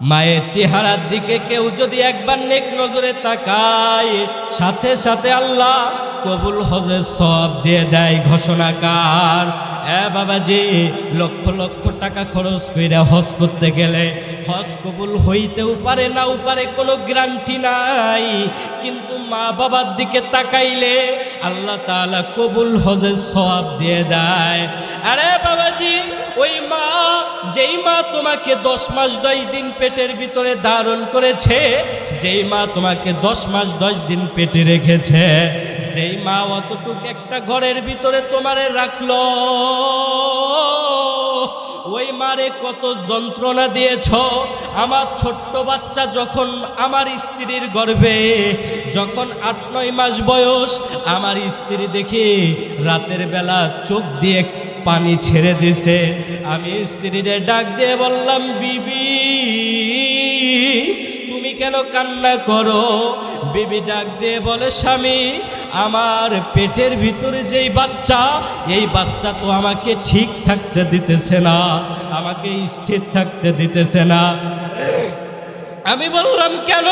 মায়ের চেহারার দিকে কেউ যদি একবার নেক নজরে তাকায়, সাথে সাথে আল্লাহ কবুল হজের সওয়াব দিয়ে দেয়। ঘোষণাকার বাবাজি, লক্ষ লক্ষ টাকা খরচ করে হজ করতে গেলে হজ কবুল হইতেও পারে নাও পারে, কোনো গ্যারান্টি নাই। কিন্তু মা বাবার দিকে তাকাইলে আল্লাহ তাআলা কবুল হজের সওয়াব দিয়ে দেয়। আরে বাবাজি, ওই মা, যেই মা তোমাকে 10 মাস 10 দিন পেটের ভিতরে ধারণ করেছে, যেই মা তোমাকে 10 মাস 10 দিন পেটে রেখেছে, যেই মা অতটুকু একটা ঘরের ভিতরে তোমারে রাখলো, ওই মারে কত যন্ত্রণা দিয়েছ। আমার ছোট্ট বাচ্চা যখন আমার স্ত্রীর গর্ভে, যখন 8-9 মাস বয়স, আমার স্ত্রী দেখি রাতের বেলা চোখ দিয়ে পানি ছেড়ে দিছে। আমি স্ত্রীরে ডাক দিয়ে বললাম, বিবি তুমি কেন কান্না করো? বিবি ডাক দিয়ে বলে, স্বামী, আমার পেটের ভিতরে যেই বাচ্চা, এই বাচ্চা তো আমাকে ঠিক থাকতে দিতেছে না, আমাকে স্থির থাকতে দিতেছে না। আমি বললাম, কেন?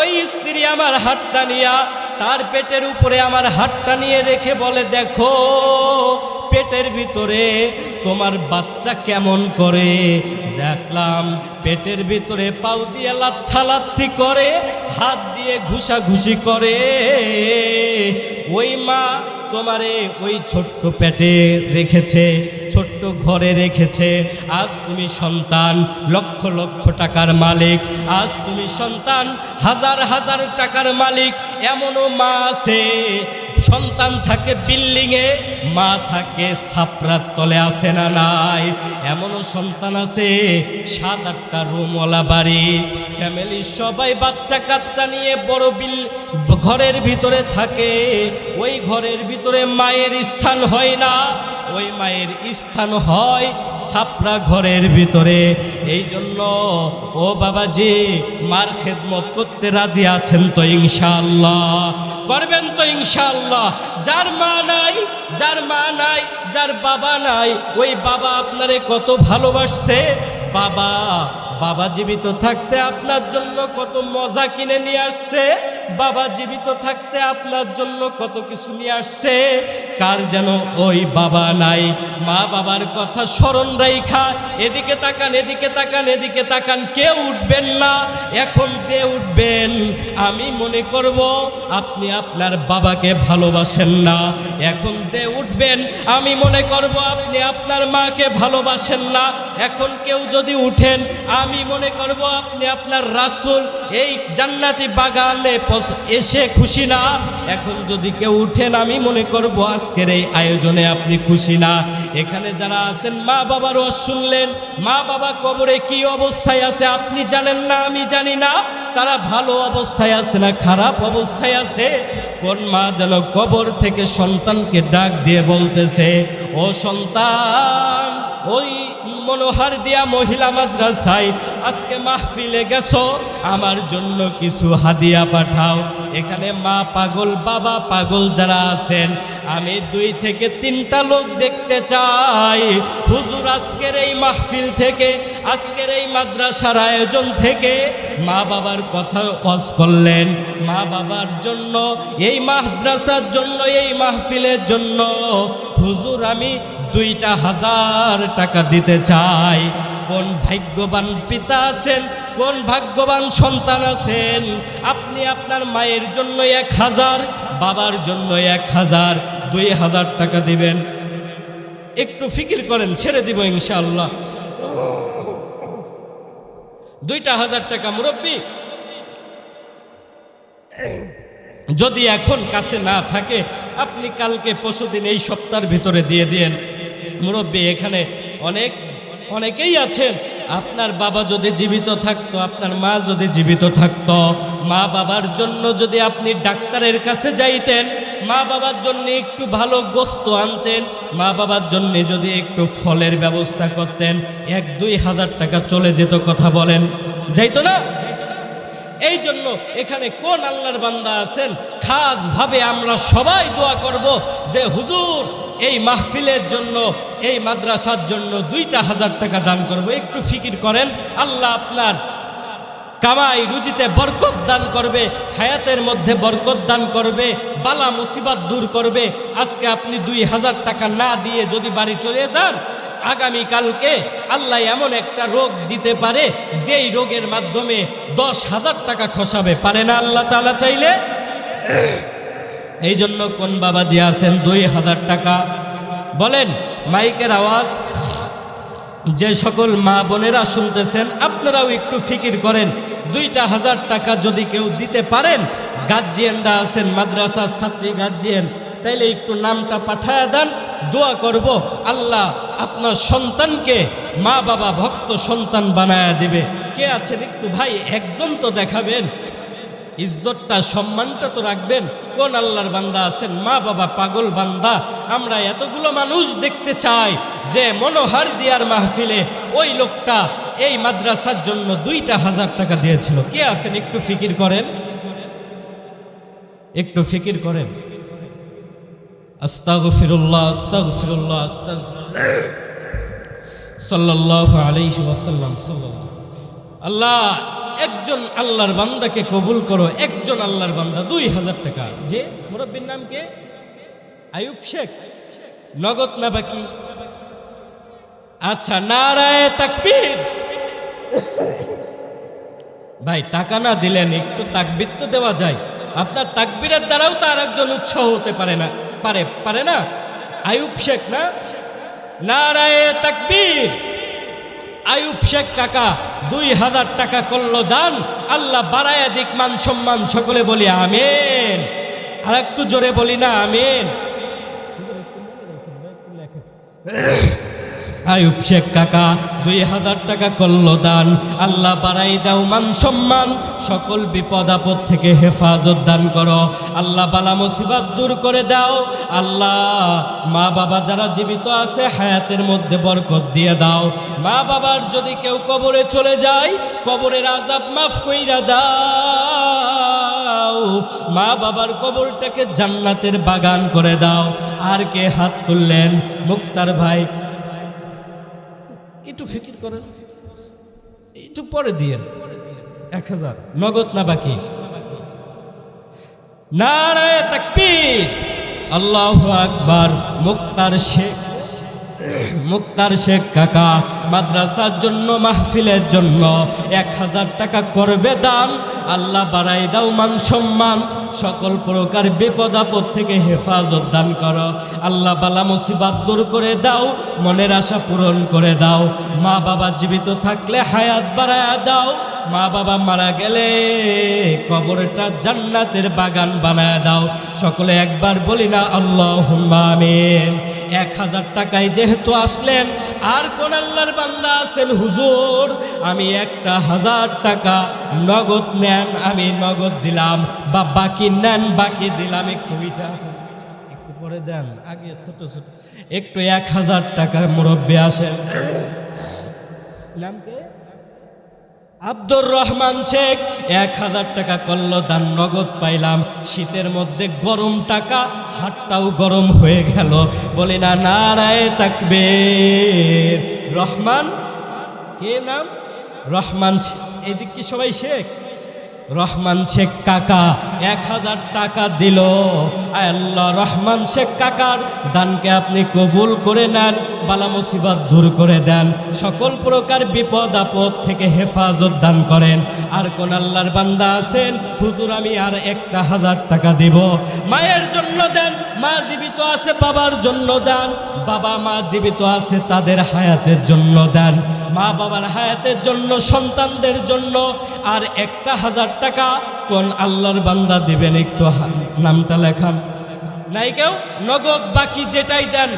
ওই স্ত্রী আমার হাতটা নিয়া তার পেটের উপরে আমার হাতটা নিয়ে রেখে বলে, দেখো পেটের ভিতরে তোমার বাচ্চা কেমন করে। দেখলাম পেটের ভিতরে পাও দিয়ে লাথি করে, হাত দিয়ে ঘুষাঘুষি করে। ওই মা তোমারে ওই ছোট্ট পেটে রেখেছে, ছোট্ট ঘরে রেখেছে। আজ তুমি সন্তান লক্ষ লক্ষ টাকার মালিক, আজ তুমি সন্তান হাজার হাজার টাকার মালিক। এমনও মা আছে, সন্তান থাকে বিল্ডিংয়ে, মা থাকে ছাপরার তলে, আছে না নাই? এমনও সন্তান আছে 7-8টা রুমওয়ালা বাড়ি, ফ্যামিলির সবাই বাচ্চা কাচ্চা নিয়ে বড় ঘরের ভিতরে থাকে। ওই ঘরের ভিতরে মায়ের স্থান হয় না, ওই মায়ের স্থান হয় ছাপরা ঘরের ভিতরে। এই জন্য ও বাবাজি, মার খেদমত করতে রাজি আছেন তো ইনশাআল্লাহ? করবেন তো ইনশাআল্লাহ? যার মা নাই, যার মা নাই, যার বাবা নাই, ওই বাবা আপনারে কত ভালোবাসছে। বাবা জীবিত থাকতে আপনার জন্য কত মজা কিনে নিয়ে আসছে, বাবা জীবিত থাকতে আপনার জন্য কত কিছু নিয়ে আসছে। কার যেন ওই বাবা নাই, মা বাবার কথা স্মরণ রাইখা এদিকে তাকান, এদিকে তাকান, এদিকে তাকান, কেউ উঠবেন না। এখন যে উঠবেন, আমি মনে করব আপনি আপনার বাবাকে ভালোবাসেন না। এখন যে উঠবেন, আমি মনে করব আপনি আপনার মাকে ভালোবাসেন না। এখন কেউ যদি উঠেন, আমি মনে করব আপনি আপনার রাসূল এই জান্নাতি বাগানে এসে খুশি না। এখন যদি কেউ উঠেন, আমি মনে করব আজকের এই আয়োজনে আপনি খুশি না। এখানে যারা আছেন, মা বাবার ওয়াজ শুনলেন, মা বাবা কবরে কি অবস্থায় আছে আপনি জানেন না, আমি জানি না। তারা ভালো অবস্থায় আছে না খারাপ অবস্থায় আছে? কোন মা যেন কবর থেকে সন্তানকে ডাক দিয়ে বলতেছে, ও সন্তান, ওই মনোহার দিয়া মহিলা মাদ্রাসায় আজকে মাহফিলে গেছো, আমার জন্য কিছু হাদিয়া পাঠাও। এখানে মা পাগল, বাবা পাগল যারা আছেন, আমি 2 থেকে 3টা লোক দেখতে চাই। হুজুর আজকের এই মাহফিল থেকে, আজকের এই মাদ্রাসার আয়োজন থেকে মা বাবার কথা ওয়াজ করলেন, মা বাবার জন্য, এই মাদ্রাসার জন্য, এই মাহফিলের জন্য হুজুর আমি 2,000 টাকা দিতে চাই। কোন ভাগ্যবান পিতা আছেন, কোন ভাগ্যবান সন্তান আছেন, আপনি আপনার মায়ের জন্য 1,000, বাবার জন্য 1,000, 2,000 টাকা দিবেন। একটু ফিকির করেন, ছেড়ে দিব ইনশাআল্লাহ। 2,000 টাকা মুরব্বি, যদি এখন কাছে না থাকে, আপনি কালকে পরশুদিন এই সপ্তাহের ভিতরে দিয়ে দিন। মুরব্বি এখানে অনেকেই আছেন, আপনার বাবা যদি জীবিত থাকতো, আপনার মা যদি জীবিত থাকতো, মা বাবার জন্য যদি আপনি ডাক্তারের কাছে যাইতেন, মা বাবার জন্য একটু ভালো গোস্ত আনতেন, মা বাবার জন্য যদি একটু ফলের ব্যবস্থা করতেন, 1-2 হাজার টাকা চলে যেত। কথা বলেন, যাইতো না? এই জন্য এখানে কোন আল্লাহর বান্দা আছেন, খাসভাবে আমরা সবাই দোয়া করব যে হুজুর এই মাহফিলের জন্য, এই মাদ্রাসার জন্য 2,000 টাকা দান করব। একটু ফিকির করেন, আল্লাহ আপনার কামাই রুজিতে বরকত দান করবে, হায়াতের মধ্যে বরকত দান করবে, বালা মুসিবত দূর করবে। আজকে আপনি 2000 টাকা না দিয়ে যদি বাড়ি চলে যান, আগামীকালকে আল্লাহ এমন একটা রোগ দিতে পারে যেই রোগের মাধ্যমে 10,000 টাকা খসাবে, পারে না আল্লাহ তাআলা চাইলে? এই জন্য কোন বাবাজি আছেন 2000 টাকা বলেন, মাইকের আওয়াজ যে সকল মা বোনেরা শুনতেছেন, আপনারাও একটু ফিকির করেন। 2000 টাকা যদি কেউ দিতে পারেন, গার্জিয়ানরা আছেন, মাদ্রাসার ছাত্রী গার্জিয়ান, তাইলে একটু নামটা পাঠায়া দেন, দোয়া করব আল্লাহ আপনার সন্তানকে মা বাবা ভক্ত সন্তান বানায়া দিবে। কে আছেন একটু ভাই একজন তো দেখাবেন, ইজ্জতটা সম্মানটা তো রাখবেন। কোন আল্লাহর বান্দা আছেন মা বাবা পাগল বান্দা? আমরা এতগুলো মানুষ দেখতে চাই যে মনোহার দিয়ার মাহফিলে ওই লোকটা এই মাদ্রাসার জন্য 2000 টাকা দিয়েছিল। কে আছেন একটু ফিকির করেন, একটু ফিকির করেন। আস্তাগফিরুল্লাহ আস্তাগফিরুল্লাহ আস্তাগফিরুল্লাহ সাল্লাল্লাহু আলাইহি ওয়াসাল্লাম। আল্লাহ একজন আল্লাহর বান্দাকে কবুল করো, একজন আল্লাহর বান্দা 2000 টাকা। যে মুরব্বীর নাম কে? আয়ুব শেখ। নগদ না বাকি? আচ্ছা, নারায়ে তাকবীর। ভাই টাকা না দিলেন একটু তাকবীর তো দেওয়া যায়। আপনার তাকবীরের দ্বারাও তো আর একজন উৎসাহ হতে পারে না, পারে না? আয়ুব শেখ না? নারায়ে তাকবীর। আয়ুব শেখ কাকা 2000 টাকা করলো দান, আল্লাহ বাড়ায়া দিক মান সম্মান। সকলে বলি আমিন। আর একটু জোরে বলি না আমিন? আয়ুব শেখ কাকা 2000 টাকা করলো দান, আল্লাহ বাড়াই দাও মান সম্মান, সকল বিপদ আপদ থেকে হেফাজত দান করো, আল্লাহ বালা মুসিবত দূর করে দাও। আল্লাহ মা বাবা যারা জীবিত আছে হায়াতের মধ্যে বরকত দিয়ে দাও। মা বাবার যদি কেউ কবরে চলে যায়, কবরের আযাব মাফ কইরা দাও। মা বাবার কবরটাকে জান্নাতের বাগান করে দাও। আর কে হাত তুললেন? মুক্তার ভাই। একটু ফিকির করেন, একটু পরে দিয়েন। 1000 নগদ না বাকি? নারায়ে তাকবীর, আল্লাহু আকবার। মুক্তার শেখ কাকা মাদ্রাসার জন্য মাহফিলের জন্য 1000 টাকা করবে দান, আল্লাহ বাড়াই দাও মান সম্মান, সকল প্রকার বিপদ আপদ থেকে হেফাজত দান করো, আল্লাহ বালা মুসিবত দূর করে দাও, মনের আশা পূরণ করে দাও। মা বাবা জীবিত থাকলে হায়াত বাড়ায়া দাও, মা বাবা মারা গেলে কবরটা জান্নাতের বাগান বানায় দাও। সকলে একবার বলি না আল্লাহুম্মা আমিন। 1000 টাকায় যেহেতু আসলেন, আর কোন আল্লাহর বান্দা আছেন হুজুর আমি 1000 টাকা নগদ নেন, আমি নগদ দিলাম, বা বাকি নেন বাকি দিলাম, একটু ওইটা আসেন, একটু পরে দেন, আগে ছোট ছোট একটু 1000 টাকা মুরব্বী আসেন। নাম কে? আব্দুর রহমান শেখ। 1000 টাকা করলো দান, নগদ পাইলাম। শীতের মধ্যে গরম টাকা, হাতটাও গরম হয়ে গেল। বলি না নারায়ে তাকবীর। রহমান কে নাম? রহমান। এদিক কি সবাই শেখ? রহমান শেখ কাকা 1000 টাকা দিল। আল্লাহ রহমান শেখ কাকার দানকে আপনি কবুল করে নেন, বালা মুসিবত দূর করে দেন, সকল প্রকার বিপদ আপদ থেকে হেফাজত দান করেন। আর কোন আল্লাহর বান্দা আছেন হুজুর আমি আর 1000 টাকা দিব? মায়ের জন্য দেন, মা জীবিত আছে বাবার জন্য দেন, বাবা মা জীবিত আছে তাদের হায়াতের জন্য দেন, মা বাবার হায়াতের জন্য, সন্তানদের জন্য। আর 1000 টাকা কোন আল্লাহর বান্দা দিবেন? একটু নামটা লেখান। নাই কেউ? নগদ বাকি যেটাই দেন।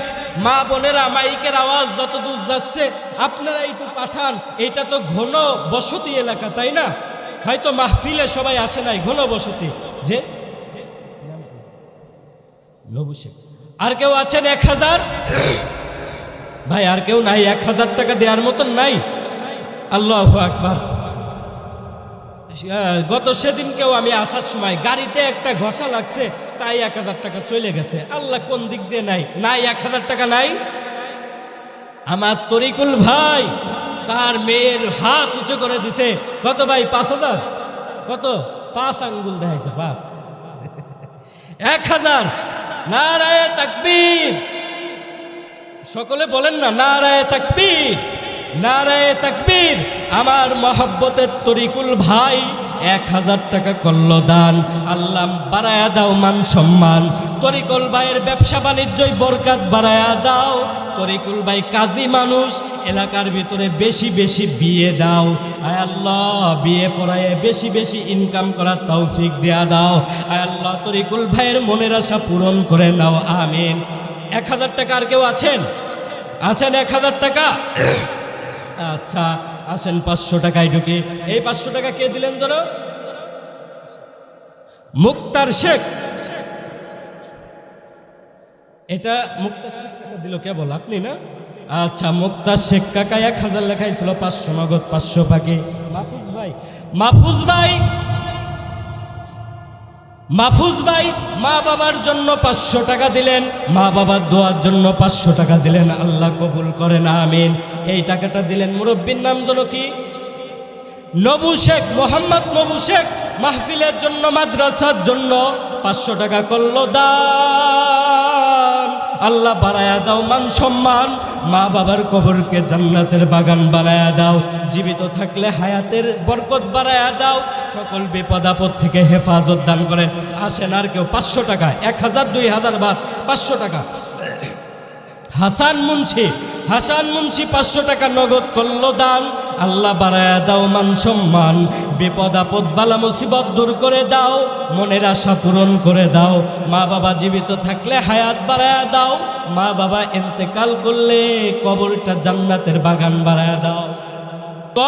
মা বোনেরা মাইকের আওয়াজ যত দূর যাচ্ছে আপনারা একটু পাঠান। এটা তো ঘন বসতি এলাকা, তাই না? হয়তো মাহফিলে সবাই আসে নাই, ঘন বসতি। যে আর কেউ আছেন 1000? ভাই আর কেউ নাই? 1000 টাকা দেওয়ার মতন নাই? আল্লাহু আকবার। গত সেদিনকেও আমি আসার সময় গাড়িতে একটা ঘষা লাগছে, তাই 1000 টাকা চলে গেছে। আল্লাহ কোন দিক দিয়ে নাই? নাই 1000 টাকা নাই। আমার তরিকুল ভাই তার মেয়ের হাত উঁচু করে দিছে। কত ভাই? 5,000। কত? 5 আঙ্গুল দেখাইছে, 5। 1,000। নারায়ে তাকবীর। সকলে বলেন না, নারায়ে তাকবীর, নারায়ে তাকবীর। আমার মহব্বতের তরিকুল ভাই 1,000 টাকা করল দান। আল্লাহ বাড়ায়া দাও মান সম্মান। তরিকুল ভাইয়ের ব্যবসা বাণিজ্যই বরকত বাড়ায়া দাও। তরিকুল ভাই কাজী মানুষ, এলাকার ভিতরে বেশি বেশি বিয়ে দাও। আয় আল্লাহ, বিয়ে পড়ায় বেশি বেশি ইনকাম করার তৌফিক দেয়া দাও। আয় আল্লাহ, তরিকুল ভাইয়ের মনের আশা পূরণ করে নাও, আমিন। 1,000 টাকা আর কেউ আছেন? 1,000 টাকা? আচ্ছা আসেন, 500 টাকায় ঢুকে। এই 500 টাকা কে দিলেন যেন? মুক্তার শেখ। এটা মুক্তার শেখ কাকা দিল, কে বল? আপনি না? আচ্ছা, মুক্তার শেখ কাকা 1,000 লেখাই ছিল, 500 নগদ, 500 বাকি। মাহফুজ ভাই, মাহফুজ ভাই, মাহফুজ ভাই মা বাবার জন্য 500 টাকা দিলেন, মা বাবার দোয়ার জন্য 500 টাকা দিলেন। আল্লাহ কবুল করেন, আমিন। এই টাকাটা দিলেন মুরব্বীর নাম যেন কি? নবু শেখ, মোহাম্মদ নবু শেখ। মাহফিলের জন্য, মাদ্রাসার জন্য 500 টাকা করলো দান। আল্লাহ বাড়ায়া দাও মান সম্মান। মা বাবার কবরকে জান্নাতের বাগান বানায়া দাও। জীবিত থাকলে হায়াতের বরকত বাড়ায়া দাও। সকল বিপদ আপদ থেকে হেফাজত দান করেন। আসেন আর কেউ? 500 টাকা, 1,000, 2,000 বাদ, 500 টাকা। হাসান মুন্সি, হাসান মুন্সি 500 টাকা নগদ করল দান। আল্লাহ বাড়ায়া দাও মান সম্মান। বিপদ আপদ বালা মুসিবত দূর করে দাও। মনের আশা পূরণ করে দাও। মা বাবা জীবিত থাকলে হায়াত বাড়ায়া দাও। মা বাবা ইন্তেকাল করলে কবরটা জান্নাতের বাগান বাড়ায়া দাও।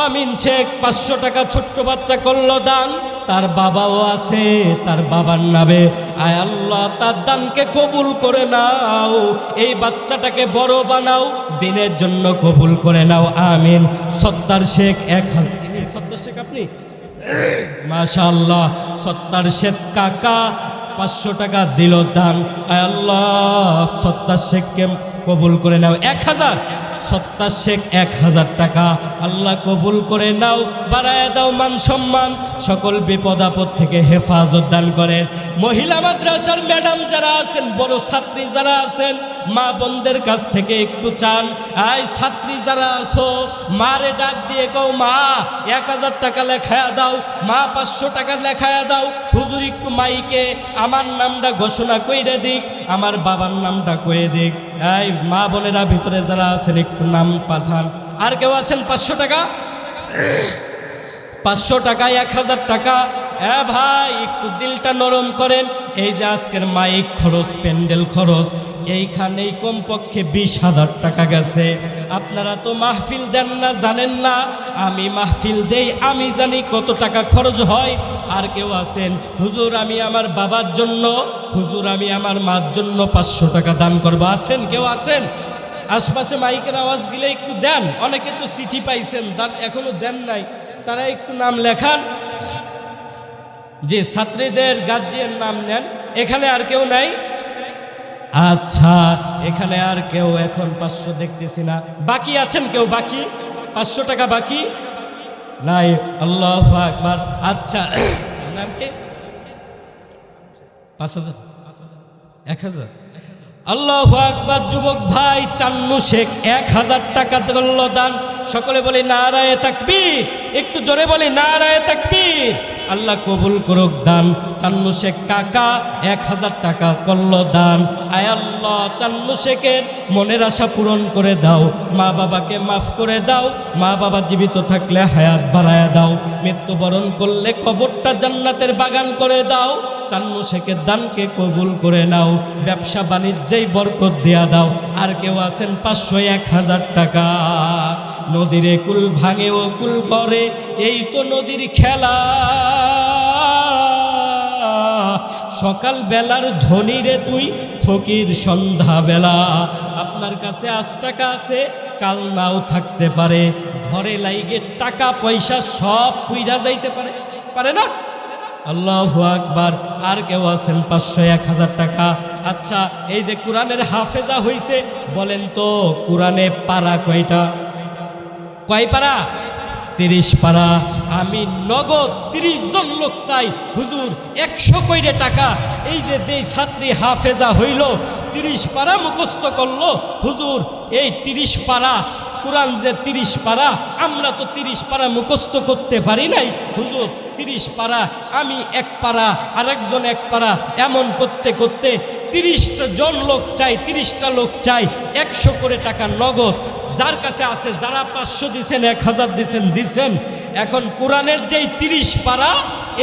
আমিন শেখ 500 টাকা ছোট্ট বাচ্চা করল দান। তার বাবাও আছে, তার বাবার নামে। আয় আল্লাহ, তার দানকে কবুল করে নাও। এই বাচ্চাটাকে বড় বানাও, দিনের জন্য কবুল করে নাও, আমিন। সত্তার শেখ 1,000। সত্তার শেখ আপনি? মাশাআল্লাহ। সত্তার শেখ কাকা 500 টাকা দিল দান। আয় আল্লাহ, সত্তার শেখকে কবুল করে নাও। 1,000। সত্তার শেখ 1,000 টাকা। আল্লাহ কবুল করে নাও, বাড়ায় দাও মান সম্মান। সকল বিপদ আপদ থেকে হেফাজত দান করেন। মহিলা মাদ্রাসার ম্যাডাম যারা আছেন, বড় ছাত্রী যারা আছেন, মা বোনদের কাছ থেকে একটু চান। আয় ছাত্রী যারা আছো, মারে ডাক দিয়ে কও, মা 1,000 টাকা লেখায়া দাও, মা 500 টাকা লেখায়া দাও। হুজুর একটু মাইকে আমার নামটা ঘোষণা কইরে দিক, আমার বাবার নামটা কয়ে দিক। এই মা বোনেরা ভিতরে যারা আছেন একটু নাম পাঠান। আর কেউ আছেন? 500 টাকা, 500 টাকায় 1,000 টাকা। ভাই একটু দিলটা নরম করেন। এই যে আজকের মাইক খরচ, প্যান্ডেল খরচ, এইখানেই কমপক্ষে 20,000 টাকা গেছে। আপনারা তো মাহফিল দেন না, জানেন না। আমি মাহফিল দেই, আমি জানি কত টাকা খরচ হয়। আর কেউ আছেন? হুজুর আমি আমার বাবার জন্য, হুজুর আমি আমার মার জন্য 500 টাকা দান করবো। আছেন? কেউ আছেন? আশপাশে মাইকের আওয়াজ দিলে একটু দেন। অনেকে তো চিঠি পাইছেন, দান এখনো দেন নাই, তারা একটু নাম লেখান। যে ছাত্রীদের গার্জিয়ান নাম নেন। এখানে আর কেউ নাই? আচ্ছা, এখানে আর কেউ এখন 500 দেখতেছি না। বাকি আছেন কেউ? বাকি 500 টাকা বাকি নাই? আল্লাহু আকবার। আচ্ছা, নাম কি? 5,000, 1,000। আল্লাহু আকবার। যুবক ভাই চান্নু শেখ 1,000 টাকা করল দান। সকলে বলি নারায়ে তাকবীর। একটু জোরে বলি নারায়ে তাকবীর। আল্লাহ কবুল করুক দান। চান্নু শেখ কাকা 1,000 টাকা করল দান। আয় আল্লাহ, চান্নু শেখের মনের আশা পূরণ করে দাও। মা বাবাকে মাফ করে দাও। মা বাবা জীবিত থাকলে হায়াত বাড়ায়া দাও। মৃত্যুবরণ করলে কবরটা জান্নাতের বাগান করে দাও। চান্নু শেখের দানকে কবুল করে নাও। ব্যবসা বাণিজ্যেই বরকত দেয়া দাও। আর কেউ আছেন? 500, 1,000 টাকা। নদীর কুল ভাঙে ও কুল করে, এই তো নদীর খেলা। সকাল বেলার ধনী রে তুই, ফকির সন্ধ্যা বেলা। আপনার কাছে 5 টাকা আছে, কাল নাও থাকতে পারে। ঘরে লাইগে টাকা পয়সা সব পুইরা যাইতে পারে, পারে না? আল্লাহু আকবার। আর কেউ আছেন? 500, 1,000 টাকা। আচ্ছা, এই যে কোরআনের হাফেজা হইছে, বলেন তো কোরআনে পারা কয়টা? কয় পারা? 30 পারা। আমি নগদ 30 জন লোক চাই হুজুর, 100 কইরে টাকা। এই যে যেই ছাত্রী হাফেজা হইল, 30 পারা মুখস্থ করলো হুজুর, এই 30 পারা কোরআন যে 30 পারা, আমরা তো 30 পারা মুখস্থ করতে পারি নাই হুজুর। 30 পারা, আমি 1 পারা, আরেকজন 1 পারা, এমন করতে করতে 30টা জন লোক চাই, 30টা লোক চাই, 100 করে টাকা নগদ। যার কাছে আছে, যারা 500 দিছেন, 1000 দিছেন। এখন কোরআনের যেই 30 পারা,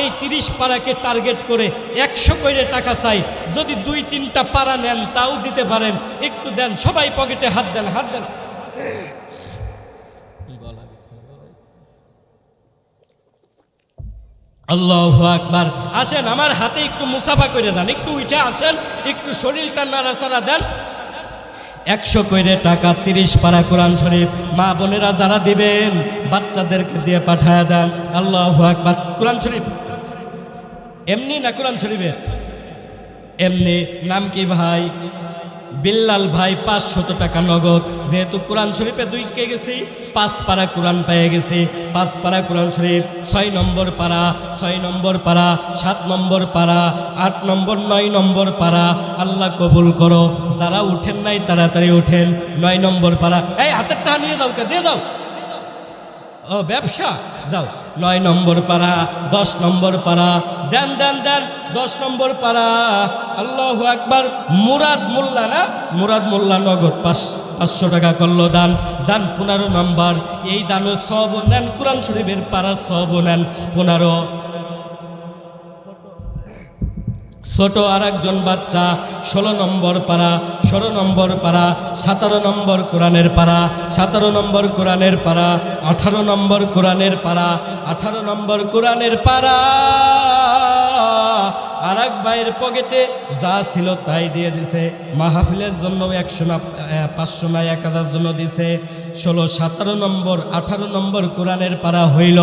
এই 30 পারাকে টার্গেট করে 100 করে টাকা চাই। যদি 2-3টা পারা নেন তাও দিতে পারেন, একটু দেন, সবাই পকেটে হাত দেন, হাত দেন। আল্লাহু আকবার। আসেন আমার হাতে একটু মুসাফা করে দেন, একটু উঠে আসেন, একটু শরীরটা নাড়াচাড়া দেন। 100 কইরে টাকা, 30 পারা কোরআন শরীফ। মা বোনেরা যারা দিবেন বাচ্চাদেরকে দিয়ে পাঠায় দেন। আল্লাহু আকবার। কোরআন শরীফ এমনি না, কোরআন শরীফের এমনি। নাম কি ভাই? বিল্লাল ভাই। 500 টাকা নগদ। যেহেতু কোরআন শরীফে 2 কে গেছি, 5 পারা কোরআন পেয়ে গেছি। 5 পারা কোরআন শরীফ, 6 নম্বর পারা, 6 নম্বর পারা, 7 নম্বর পারা, 8 নম্বর, 9 নম্বর পারা। আল্লাহ কবুল করো। যারা উঠেন নাই তাড়াতাড়ি উঠেন। 9 নম্বর পারা। এই হাতের টাকা নিয়ে যাও, কে দিয়ে যাও? ও ব্যবসা, যাও। 9 নম্বর পারা, 10 নম্বর পারা, দেন দেন দেন। 10 নম্বর পারা। আল্লাহু আকবার। মুরাদ মোল্লা না, মুরাদ মোল্লা নগদ 500 টাকা করলো দান। যান 15 নম্বর। এই দানও সব নেন, কোরআন শরীফের পারা সব নেন। 15 ছোট আর একজন বাচ্চা 16 নম্বর পারা, 16 নম্বর পারা, 17 নম্বর কোরআনের পারা, 17 নম্বর কোরআনের পারা, 18 নম্বর কোরআনের পারা, 18 নম্বর কোরআনের পারা। আর এক ভাইয়ের পকেটে যা ছিল তাই দিয়ে দিছে। মাহফিলের জন্য 100 না 500 না 1000 জন্য দিছে। 16, 17 নম্বর, 18 নম্বর কোরআনের পারা হইল।